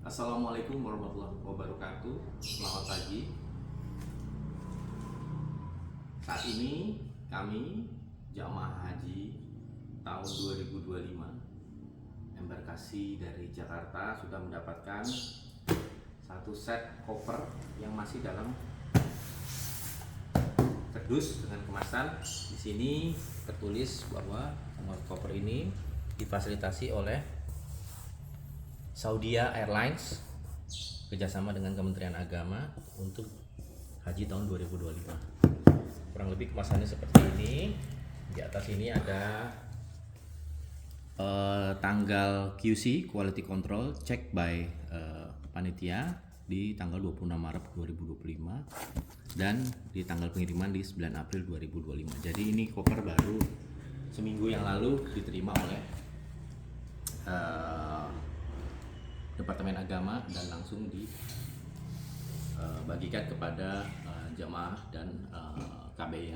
Assalamualaikum warahmatullahi wabarakatuh. Selamat pagi. Saat ini kami jamaah haji tahun 2025 embarkasi dari Jakarta sudah mendapatkan satu set koper yang masih dalam kardus dengan kemasan. Di sini tertulis bahwa koper ini difasilitasi oleh Saudia Airlines kerjasama dengan Kementerian Agama untuk haji tahun 2025. Kurang lebih kemasannya seperti ini. Di atas ini ada tanggal QC Quality Control check by panitia di tanggal 26 Maret 2025 dan di tanggal pengiriman di 9 April 2025. Jadi ini koper baru seminggu yang lalu diterima oleh Departemen Agama dan langsung dibagikan kepada jamaah dan KBIH.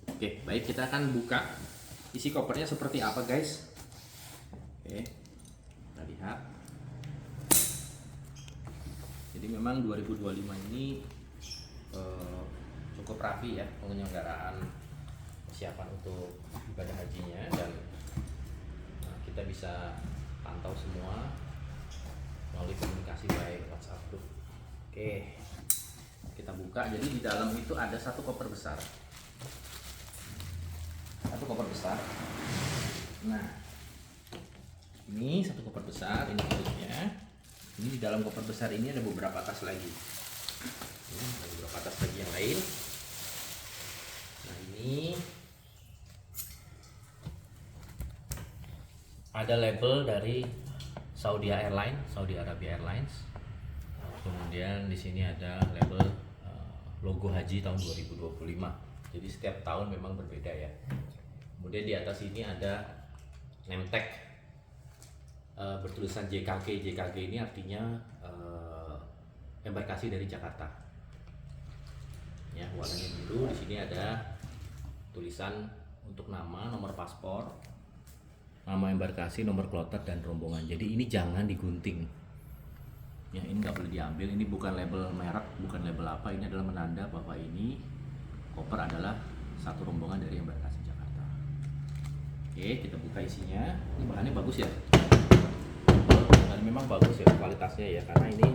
Oke, baik, kita akan buka isi kopernya seperti apa, guys. Oke, kita lihat. Jadi memang 2025 ini cukup rapi ya penyelenggaraan persiapan untuk ibadah hajinya, dan kita bisa pantau semua melalui komunikasi baik WhatsApp group. Oke, kita buka. Jadi di dalam itu ada satu koper besar. Nah, ini satu koper besar, ini tutupnya. Ini di dalam koper besar ini ada beberapa tas lagi. Ini ada beberapa tas lagi yang lain. Nah, ini ada label dari Saudi Arabia Airlines. Kemudian di sini ada label logo haji tahun 2025. Jadi setiap tahun memang berbeda ya. Kemudian di atas ini ada name tag bertulisan JKG. JKG ini artinya embarkasi dari Jakarta. Ya, warnanya biru. Di sini ada tulisan untuk nama, nomor paspor, nama embarkasi, nomor kloter, dan rombongan. Jadi ini jangan digunting ya, ini nggak boleh diambil. Ini bukan label merek, bukan label apa, ini adalah menanda bahwa ini koper adalah satu rombongan dari embarkasi Jakarta. Oke, kita buka isinya. Ini bahannya bagus ya, dan memang bagus ya kualitasnya ya, karena ini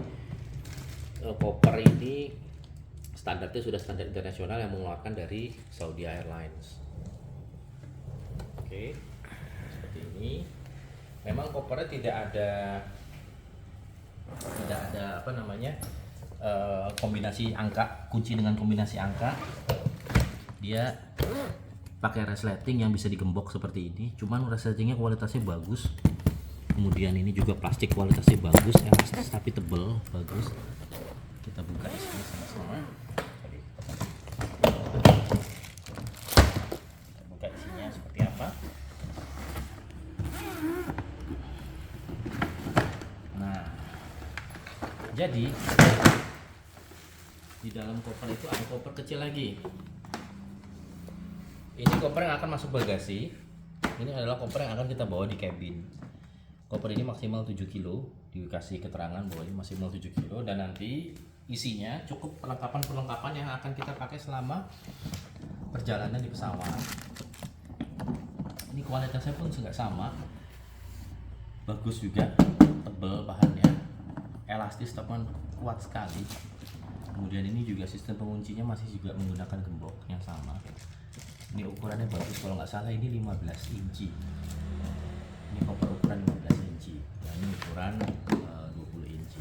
koper ini standarnya sudah standar internasional yang mengeluarkan dari Saudi Airlines. Oke, ini memang kopernya tidak ada kombinasi angka, kunci dengan kombinasi angka. Dia pakai resleting yang bisa digembok seperti ini, cuman resletingnya kualitasnya bagus. Kemudian ini juga plastik kualitasnya bagus, elastis tapi tebel, bagus. Kita buka isinya sama-sama. Kita buka isinya seperti apa. Jadi di dalam koper itu ada koper kecil lagi. Ini koper yang akan masuk bagasi. Ini adalah koper yang akan kita bawa di cabin. Koper ini maksimal 7 kilo. Dikasih keterangan bahwa ini maksimal 7 kilo. Dan nanti isinya cukup perlengkapan yang akan kita pakai selama perjalanan di pesawat. Ini kualitasnya pun juga sama. Bagus juga, tebal bahannya, elastis teman, kuat sekali. Kemudian ini juga sistem penguncinya masih juga menggunakan gembok yang sama. Ini ukurannya bagus, kalau nggak salah ini 15 inci. Ini koper ukuran 15 inci. Nah, ini ukuran 20 inci.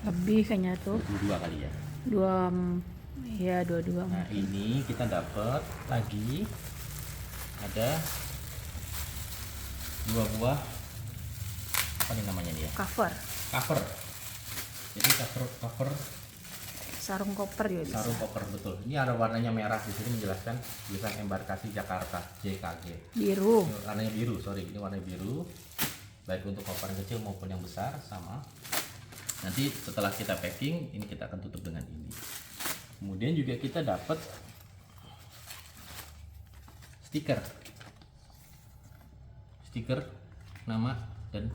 Lebih kayaknya tuh. 22 kali ya. 22. Nah, ini kita dapat lagi ada 2 buah, apa nih namanya dia? Cover. Jadi cover Sarung koper juga bisa. sarung koper, betul. Ini ada warnanya merah, di sini menjelaskan tulisan embarkasi Jakarta JKG. Biru. Ini warnanya biru, ini warnanya biru. Baik untuk koper yang kecil maupun yang besar sama. Nanti setelah kita packing, ini kita akan tutup dengan ini. Kemudian juga kita dapat stiker nama dan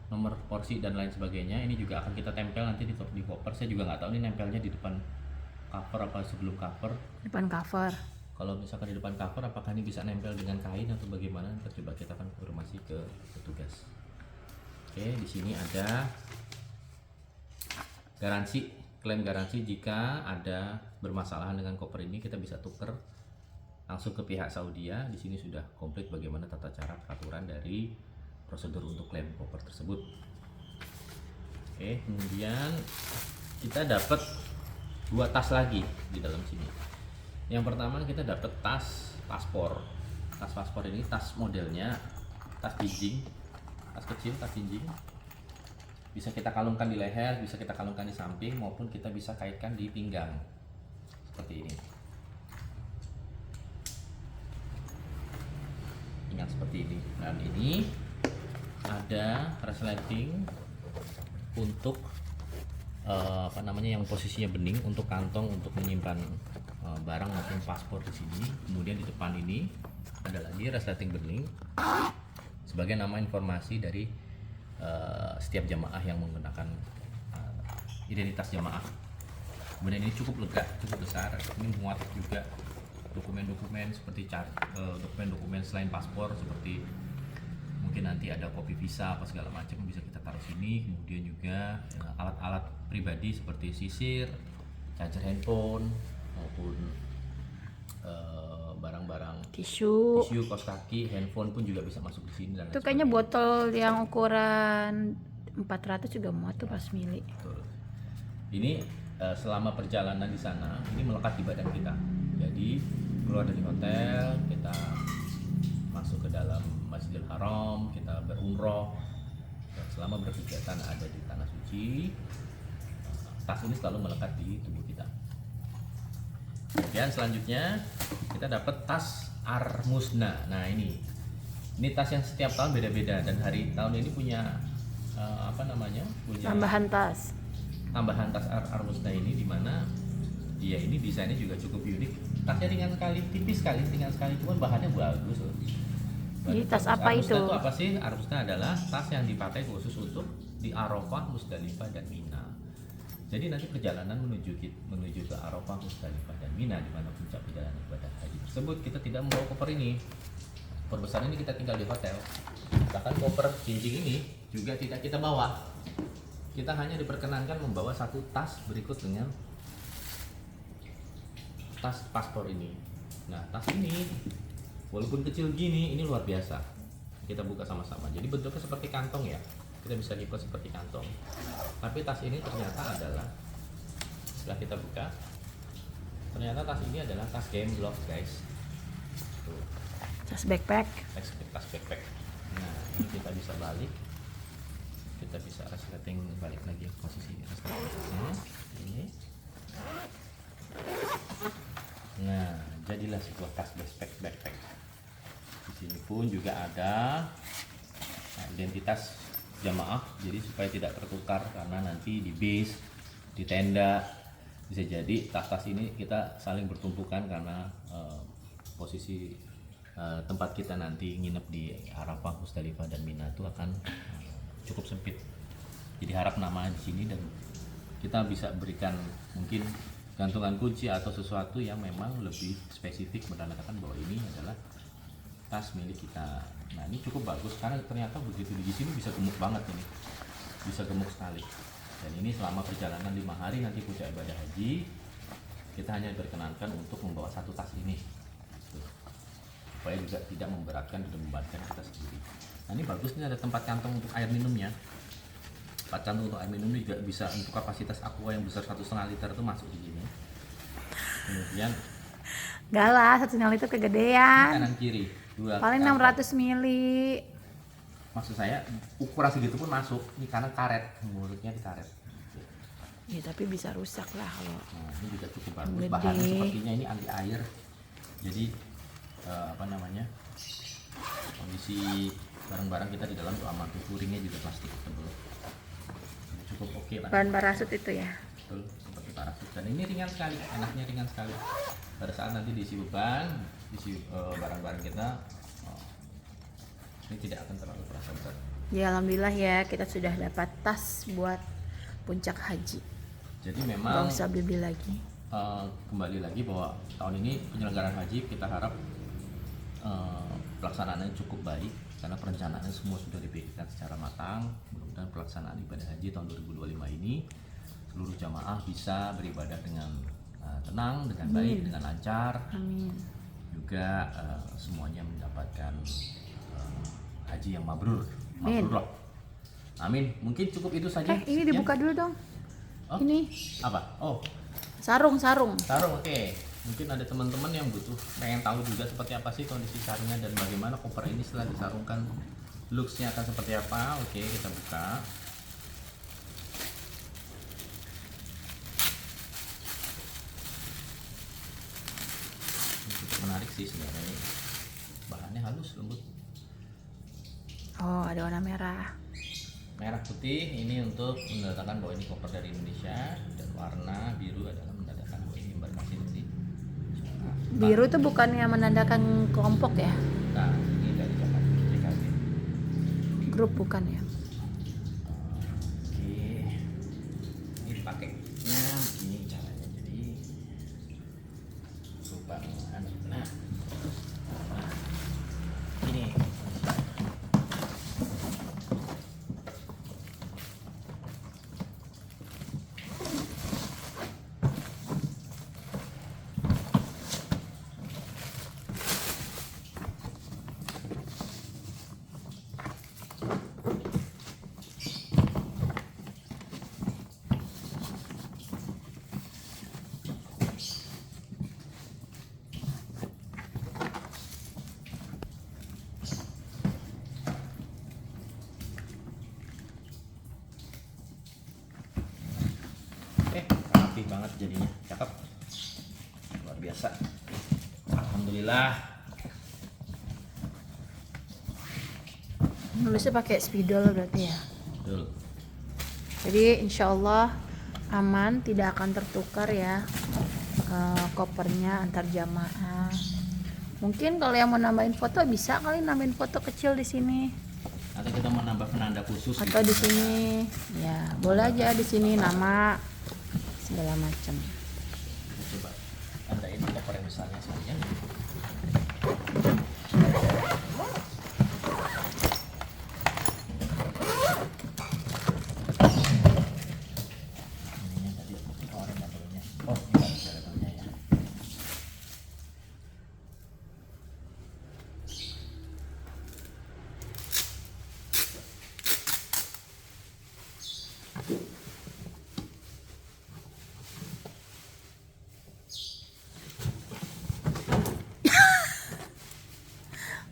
nomor porsi dan lain sebagainya. Ini juga akan kita tempel nanti di koper. Saya juga nggak tahu ini nempelnya di depan cover apa sebelum cover. Depan cover. Kalau misalkan di depan cover, apakah ini bisa nempel dengan kain atau bagaimana? Nanti coba kita akan konfirmasi ke petugas. Oke, di sini ada garansi, klaim garansi jika ada bermasalahan dengan koper ini kita bisa tuker langsung ke pihak Saudi. Di sini sudah komplit bagaimana tata cara peraturan dari prosedur untuk klaim koper tersebut. Oke, kemudian kita dapat 2 tas lagi di dalam sini. Yang pertama kita dapat tas paspor. Tas paspor ini tas modelnya tas jinjing, tas kecil, tas jinjing. Bisa kita kalungkan di leher, bisa kita kalungkan di samping, maupun kita bisa kaitkan di pinggang seperti ini. Pinggang seperti ini. Dan ini ada resleting untuk yang posisinya bening, untuk kantong untuk menyimpan barang maupun paspor di sini. Kemudian di depan ini ada lagi resleting bening sebagai nama informasi dari setiap jamaah yang menggunakan identitas jamaah. Kemudian ini cukup lega, cukup besar. Ini muat juga dokumen-dokumen seperti dokumen-dokumen selain paspor, seperti mungkin nanti ada kopi visa apa segala macam bisa kita taruh sini. Kemudian juga alat-alat pribadi seperti sisir, charger handphone, maupun barang-barang Tisu. kaos kaki, handphone pun juga bisa masuk di sini. Dan Itu lain kayaknya sebagainya. botol yang ukuran 400 juga muat tuh pas mili. Betul. Ini selama perjalanan di sana ini melekat di badan kita. Jadi keluar dari hotel, kita masuk ke dalam Masjidil Haram, kita berumroh, dan selama berkegiatan ada di tanah suci, tas ini selalu melekat di tubuh kita. Kemudian selanjutnya kita dapat tas Armusna. Nah ini tas yang setiap tahun beda-beda, dan tahun ini punya punya Tambahan tas. tambahan tas Armusna ini, dimana dia ini desainnya juga cukup unik. Tasnya ringan sekali, tipis sekali, ringan sekali, cuman bahannya bagus loh. Jadi tas apa Armusna itu? apa sih? Armusna adalah tas yang dipakai khusus untuk di Arafah, Musdalifah, dan Mina. Jadi nanti perjalanan menuju ke Arafah, Musdalifah, dan Mina, di mana puncak perjalanan ibadah haji tersebut, kita tidak membawa koper ini. Koper besar ini kita tinggal di hotel. Bahkan koper jinjing ini juga tidak kita bawa. Kita hanya diperkenankan membawa 1 tas berikut dengan tas paspor ini. Nah, tas ini walaupun kecil gini, ini luar biasa. Kita buka sama-sama. Jadi bentuknya seperti kantong ya. Kita bisa lipat seperti kantong. Tapi tas ini ternyata adalah, setelah kita buka, ternyata tas ini adalah tas game block, guys. Tuh, Tas backpack. tas backpack. Nah, ini kita bisa balik. Kita bisa resleting balik lagi posisi resletingnya. Ini. Nah, jadilah sebuah tas backpack. Di sini pun juga ada identitas jamaah, jadi supaya tidak tertukar, karena nanti di base, di tenda, bisa jadi tas-tas ini kita saling bertumpukan karena posisi tempat kita nanti nginep di Arafah, Musdalifah, dan Mina itu akan cukup sempit. Jadi harap nama di sini, dan kita bisa berikan mungkin gantungan kunci atau sesuatu yang memang lebih spesifik menandakan bahwa ini adalah tas milik kita. Nah, ini cukup bagus karena ternyata begitu di sini bisa gemuk banget ini, bisa gemuk sekali. Dan ini selama perjalanan 5 hari nanti puncak ibadah haji, kita hanya diperkenankan untuk membawa 1 tas ini, supaya juga tidak memberatkan dan membebankan kita sendiri. Nah, ini bagus, ini ada tempat kantong untuk air minumnya. Tempat kantong untuk air minum ini juga bisa untuk kapasitas aqua yang besar 1,5 liter itu masuk di sini. Kemudian Enggak lah, 1,5 itu kegedean. kanan kiri Paling 600 mili. Maksud saya ukuran segitu pun masuk. Ini karena karet, mulutnya di karet. Ya tapi bisa rusak lah kalau. Nah, ini juga cukup bagus. Gede. Bahannya sepertinya ini anti air. Jadi kondisi barang-barang kita di dalam tuh aman. Ringnya juga plastik tebal. Cukup oke lah. Bahan parasut itu ya. Betul, seperti parasut. Dan ini ringan sekali, enaknya ringan sekali. Pada saat nanti diisi beban, diisi barang-barang kita, ini tidak akan terlalu terasa berat. Ya alhamdulillah ya kita sudah dapat tas buat puncak haji. Jadi Gak memang usah beli lagi. kembali lagi bahwa tahun ini penyelenggaraan haji kita harap pelaksanaannya cukup baik karena perencanaannya semua sudah dipikirkan secara matang. Mudah-mudahan pelaksanaan ibadah haji tahun 2025 ini seluruh jamaah bisa beribadah dengan tenang, dengan baik, dengan lancar. Amin. Juga semuanya mendapatkan haji yang mabrur. Amin. Mabrur loh. Amin. Mungkin cukup itu saja. Ini Sekian. dibuka dulu dong. Oh, Ini apa? Oh, sarung. sarung. Oke. Mungkin ada teman-teman yang pengen tahu juga seperti apa sih kondisi sarungnya dan bagaimana koper ini setelah disarungkan looks-nya akan seperti apa. Oke, kita buka. Ini cukup menarik sih sebenarnya ini. Bahannya halus, lembut. Oh, ada warna merah. Merah putih ini untuk menandakan bahwa ini koper dari Indonesia, dan warna biru adalah menandakan bahwa ini embarkasi dari Jakarta. Biru itu bukannya menandakan kelompok ya? Nah, ini dari Jakarta, JKT. Grup bukan ya? Oke, ini pakainya begini caranya, jadi lupa nah ini. Rapi banget jadinya, cakep, luar biasa. Alhamdulillah. Nulisnya pakai spidol berarti ya. Betul. Jadi insya Allah aman, tidak akan tertukar ya kopernya antar jamaah. Mungkin kalau yang mau nambahin foto bisa kali nambahin foto kecil di sini. Atau kita mau nambah penanda khusus Atau gitu. di sini ya boleh aja di sini nama segala macam. Coba tandain koper yang besarnya saja. Ininya tadi orang labelnya. Oh, ini ada labelnya ya.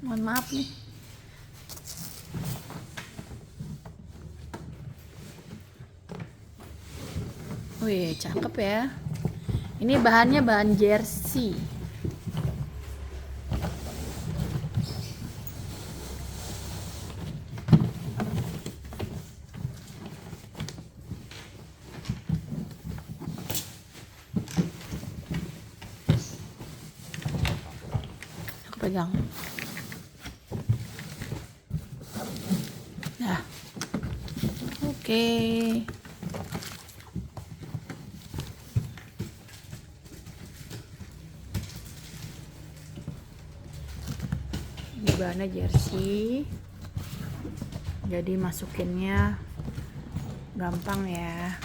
Mohon maaf nih. Wih, cakep ya. Ini bahannya bahan jersey. Aku pegang. Nah, oke. Ini bahannya jersey. Jadi masukinnya gampang ya.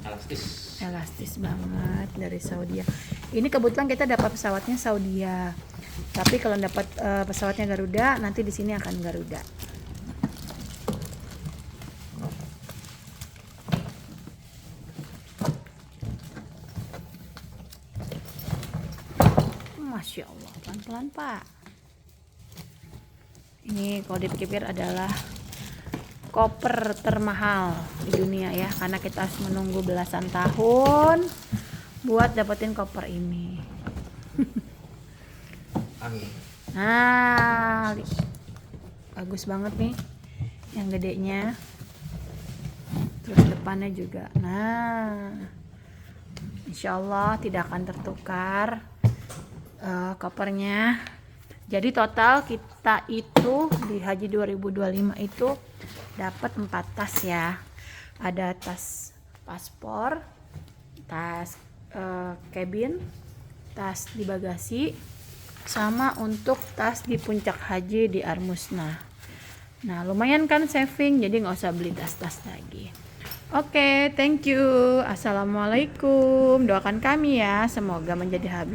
Elastis. Elastis banget dari Saudi. Ini kebetulan kita dapat pesawatnya Saudi. Tapi kalau dapat pesawatnya Garuda, nanti di sini akan Garuda. Masya Allah, pelan-pelan Pak. Ini kalau dipikir adalah koper termahal di dunia ya, karena kita harus menunggu belasan tahun buat dapetin koper ini. Amin. Nah, bagus banget nih yang gedenya. Terus depannya juga. Nah, insya Allah tidak akan tertukar kopernya. Jadi total kita itu di Haji 2025 itu dapat 4 tas ya. Ada tas paspor, tas cabin, tas di bagasi, sama untuk tas di puncak haji di Armusna. Nah lumayan kan saving, jadi nggak usah beli tas-tas lagi. Oke, thank you. Assalamualaikum. Doakan kami ya, semoga menjadi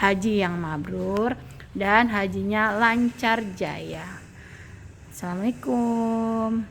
haji yang mabrur dan hajinya lancar jaya. Assalamualaikum.